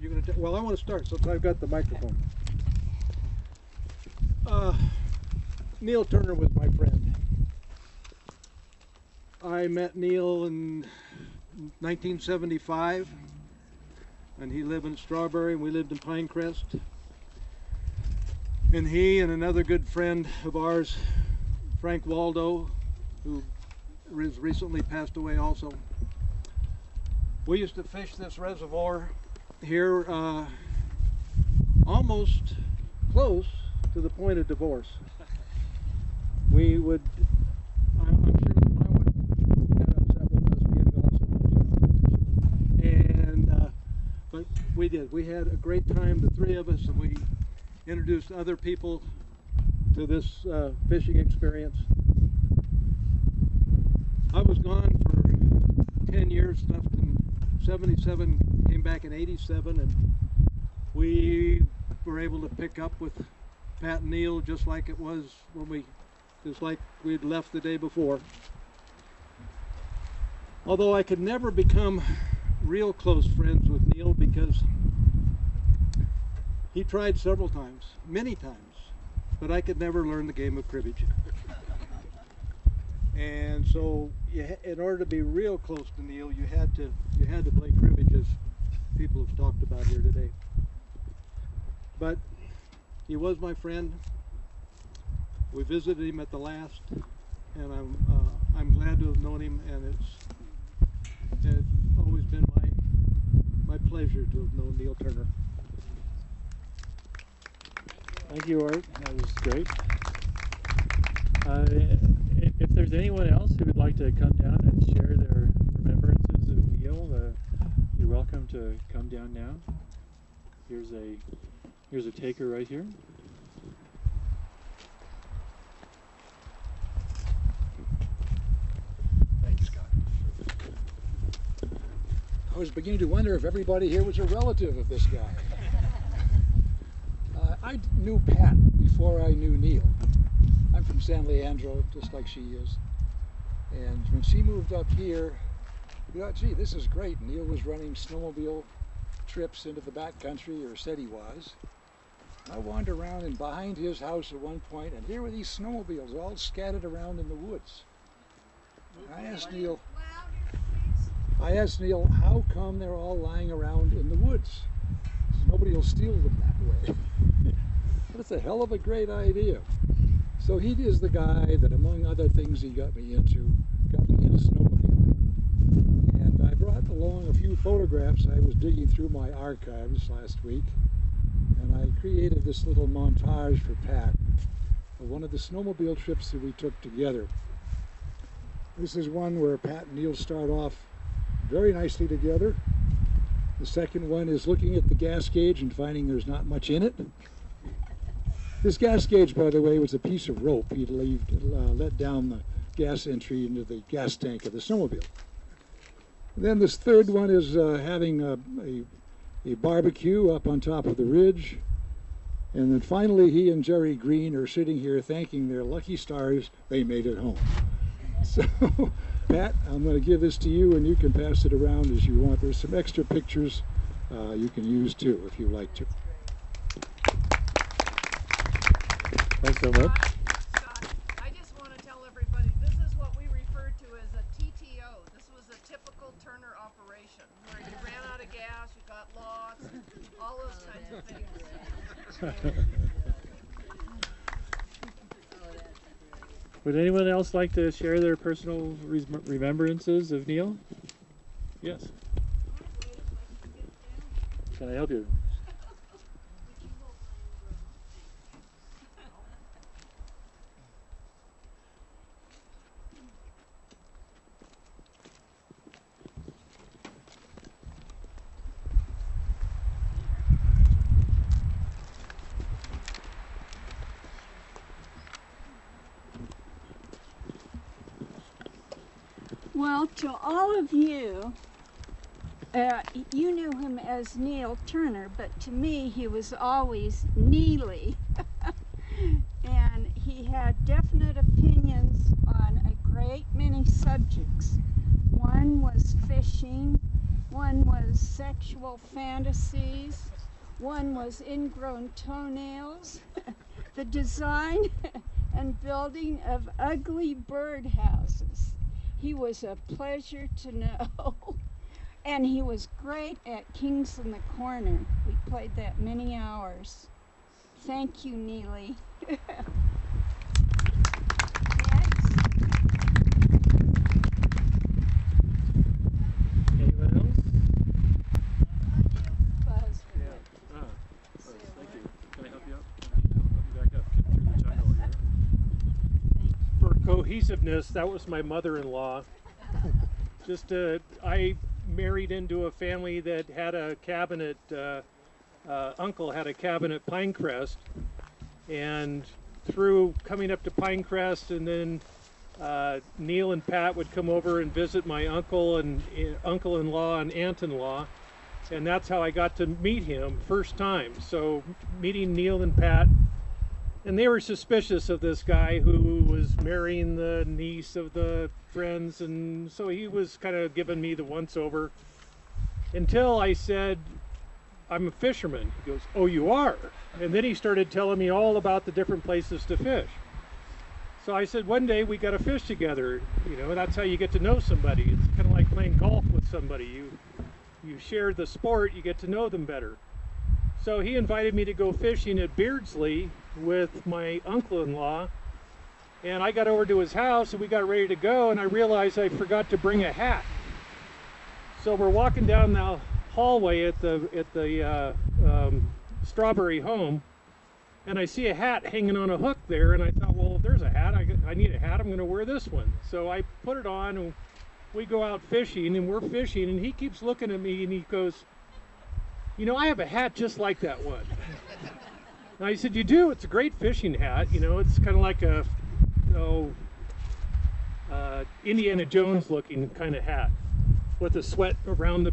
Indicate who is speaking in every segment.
Speaker 1: You gonna? Well, I want to start since I've got the microphone. Neil Turner was my friend. I met Neil in 1975, and he lived in Strawberry, and we lived in Pinecrest. And he and another good friend of ours, Frank Waldo, who has recently passed away also. We used to fish this reservoir here almost close to the point of divorce. We would, I'm sure that my wife got upset with us being gone so much. And, but we did. We had a great time, the three of us, and we introduced other people to this fishing experience. I was gone for 10 years, left in 77, came back in 87, and we were able to pick up with Pat and Neil just like it was when just like we'd left the day before. Although I could never become real close friends with Neil because he tried several times, many times, but I could never learn the game of cribbage. And so, in order to be real close to Neil, you had to play cribbage, as people have talked about here today. But he was my friend. We visited him at the last, and I'm glad to have known him, and it's always been my pleasure to have known Neil Turner.
Speaker 2: Thank you, Art. That was great. If there's anyone else who would like to come down and share their remembrances of Neil, you're welcome to come down now. Here's a taker right here.
Speaker 3: Thanks, Scott. I was beginning to wonder if everybody here was a relative of this guy. I knew Pat before I knew Neil. I'm from San Leandro, just like she is. And when she moved up here, we thought, gee, this is great. Neil was running snowmobile trips into the backcountry, or said he was. I wandered around and behind his house at one point, and here were these snowmobiles all scattered around in the woods. I asked Neil, how come they're all lying around in the woods? So nobody will steal them that way. But it's a hell of a great idea. So he is the guy that, among other things, he got me into snowmobiling. And I brought along a few photographs. I was digging through my archives last week, and I created this little montage for Pat of one of the snowmobile trips that we took together. This is one where Pat and Neil start off very nicely together. The second one is looking at the gas gauge and finding there's not much in it. This gas gauge, by the way, was a piece of rope he'd let down the gas entry into the gas tank of the snowmobile. And then this third one is having a barbecue up on top of the ridge. And then finally, he and Jerry Green are sitting here thanking their lucky stars they made it home. So, Pat, I'm going to give this to you, and you can pass it around as you want. There's some extra pictures you can use too, if you like to.
Speaker 2: Thanks so much.
Speaker 4: Scott, I just want to tell everybody, this is what we refer to as a TTO. This was a typical Turner operation, where you ran out of gas, you got lost, all those kinds of things.
Speaker 2: Would anyone else like to share their personal remembrances of Neil? Yes. Can I help you?
Speaker 5: Well, to all of you, you knew him as Neil Turner, but to me he was always Neely. And he had definite opinions on a great many subjects. One was fishing, one was sexual fantasies, one was ingrown toenails, the design and building of ugly birdhouses. He was a pleasure to know. And he was great at Kings in the Corner. We played that many hours. Thank you, Neely. Next.
Speaker 2: Anyone else?
Speaker 5: Buzz.
Speaker 2: Yeah. Thank you. Can I help you out? Let me back up. Get through the jungle here. For cohesiveness, that was my mother-in-law. I married into a family that had a cabin at, uncle had a cabin at Pinecrest, and through coming up to Pinecrest, and then Neil and Pat would come over and visit my uncle and uncle-in-law and aunt-in-law, and that's how I got to meet him first time. So meeting Neil and Pat, and they were suspicious of this guy who was marrying the niece of the friends, and so he was kind of giving me the once-over until I said, I'm a fisherman. He goes, oh, you are? And then he started telling me all about the different places to fish. So I said, one day we got to fish together. You know, that's how you get to know somebody. It's kind of like playing golf with somebody. You share the sport, you get to know them better. So he invited me to go fishing at Beardsley with my uncle-in-law, and I got over to his house and we got ready to go, and I realized I forgot to bring a hat. So we're walking down the hallway at the Strawberry home, and I see a hat hanging on a hook there, and I thought, well, if there's a hat, I need a hat, I'm going to wear this one. So I put it on, and we go out fishing, and we're fishing, and he keeps looking at me, and he goes, you know, I have a hat just like that one. And I said, you do? It's a great fishing hat. You know, it's kind of like a Indiana Jones looking kind of hat with the sweat around the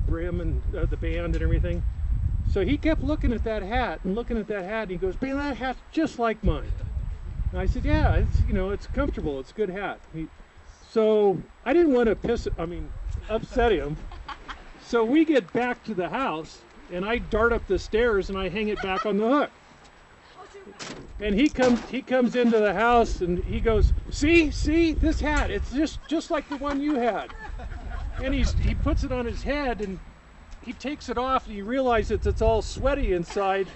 Speaker 2: brim and the band and everything. So he kept looking at that hat and looking at that hat, and he goes, man, that hat's just like mine. And I said, yeah, it's comfortable, it's a good hat. So I didn't want to upset him. So we get back to the house, and I dart up the stairs and I hang it back on the hook. And he comes into the house and he goes, see this hat, it's just like the one you had. And he puts it on his head, and he takes it off, and he realizes it's all sweaty inside.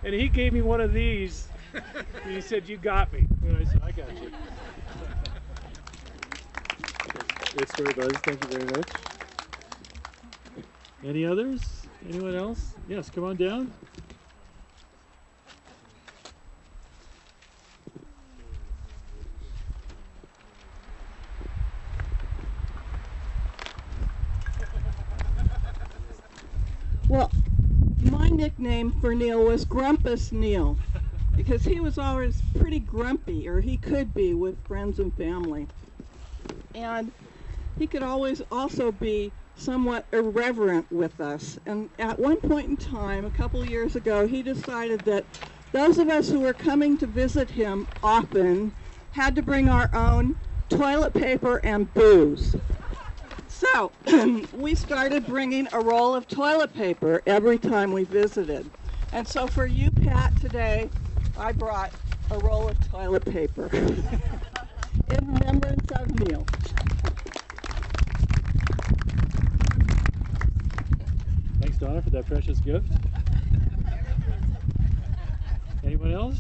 Speaker 2: And he gave me one of these, and he said, you got me. And I said, I got you.
Speaker 6: Good story, Buzz. Thank you very much. Any others? Anyone else? Yes, come on down.
Speaker 7: Well, my nickname for Neil was Grumpus Neil, because he was always pretty grumpy, or he could be, with friends and family. And he could always also be somewhat irreverent with us. And at one point in time, a couple of years ago, he decided that those of us who were coming to visit him often had to bring our own toilet paper and booze. So we started bringing a roll of toilet paper every time we visited. And so for you, Pat, today, I brought a roll of toilet paper in remembrance of Neil.
Speaker 6: Thanks, Donna, for that precious gift. Anyone else?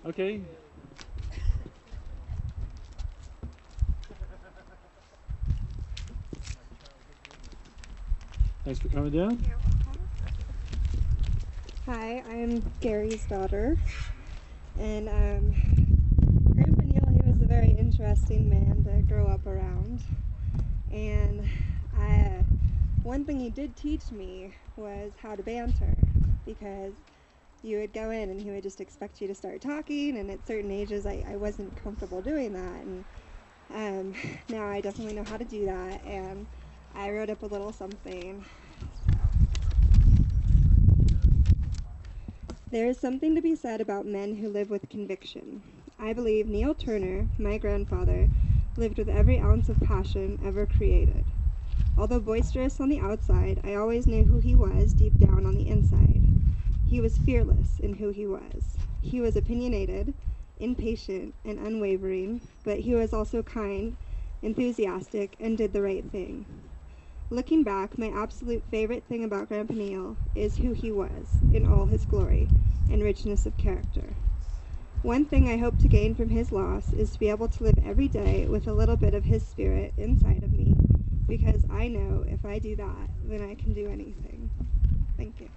Speaker 6: Okay. Thanks for coming down.
Speaker 8: Hi, I'm Gary's daughter, and Grandpa Neil, he was a very interesting man to grow up around, and one thing he did teach me was how to banter, because you would go in and he would just expect you to start talking, and at certain ages I wasn't comfortable doing that, and now I definitely know how to do that, and I wrote up a little something. There is something to be said about men who live with conviction. I believe Neil Turner, my grandfather, lived with every ounce of passion ever created. Although boisterous on the outside, I always knew who he was deep down on the inside. He was fearless in who he was. He was opinionated, impatient, and unwavering, but he was also kind, enthusiastic, and did the right thing. Looking back, my absolute favorite thing about Grandpa Neil is who he was in all his glory and richness of character. One thing I hope to gain from his loss is to be able to live every day with a little bit of his spirit inside of me, because I know if I do that, then I can do anything. Thank you.